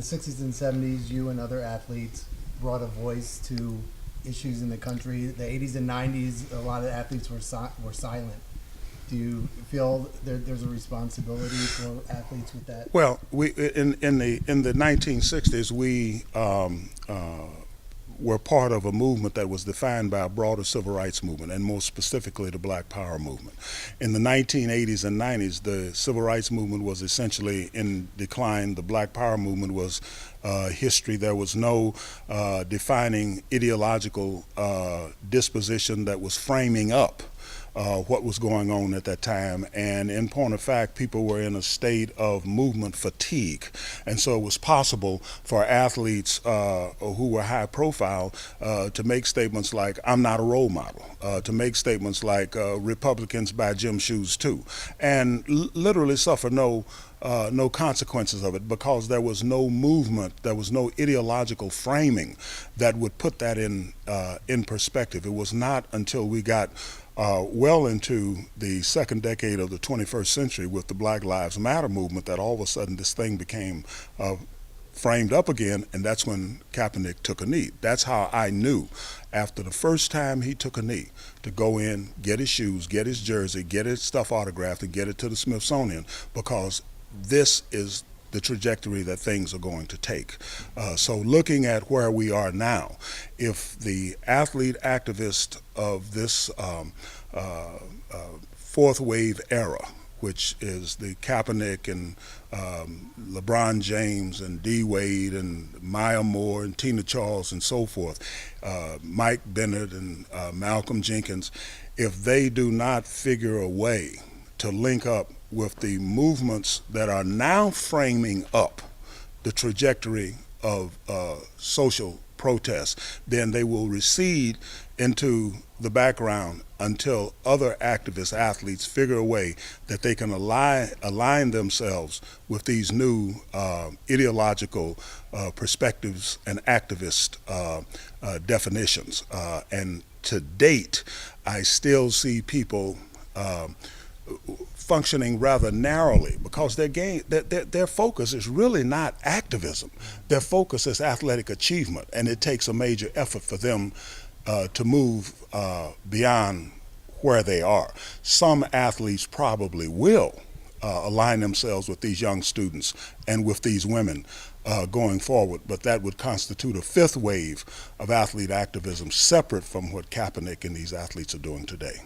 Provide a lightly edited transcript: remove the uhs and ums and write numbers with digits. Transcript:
the 60s and 70s, you and other athletes brought a voice to issues in the country. The 80s and 90s, a lot of athletes were silent. Do you feel there's a responsibility for athletes with that? Well, we in the 1960s, we were part of a movement that was defined by a broader civil rights movement, and more specifically the Black Power movement. In the 1980s and 90s, the civil rights movement was essentially in decline. The Black Power movement was history. There was no defining ideological disposition that was framing up what was going on at that time, and in point of fact, people were in a state of movement fatigue, and so it was possible for athletes who were high profile to make statements like, "I'm not a role model," to make statements like, "Republicans buy gym shoes too," and literally suffer no consequences of it, because there was no movement, there was no ideological framing that would put that in perspective. It was not until we got well into the second decade of the 21st century with the Black Lives Matter movement that all of a sudden this thing became framed up again, and that's when Kaepernick took a knee. That's how I knew, after the first time he took a knee, to go in, get his shoes, get his jersey, get his stuff autographed, and get it to the Smithsonian, because this is the trajectory that things are going to take. So looking at where we are now, if the athlete activist of this fourth wave era, which is the Kaepernick and LeBron James and D. Wade and Maya Moore and Tina Charles and so forth, Mike Bennett and Malcolm Jenkins, if they do not figure a way to link up with the movements that are now framing up the trajectory of social protests, then they will recede into the background until other activist athletes figure a way that they can align themselves with these new ideological perspectives and activist definitions. And to date, I still see people functioning rather narrowly, because their focus is really not activism. Their focus is athletic achievement, and it takes a major effort for them to move beyond where they are. Some athletes probably will align themselves with these young students and with these women going forward, but that would constitute a fifth wave of athlete activism separate from what Kaepernick and these athletes are doing today.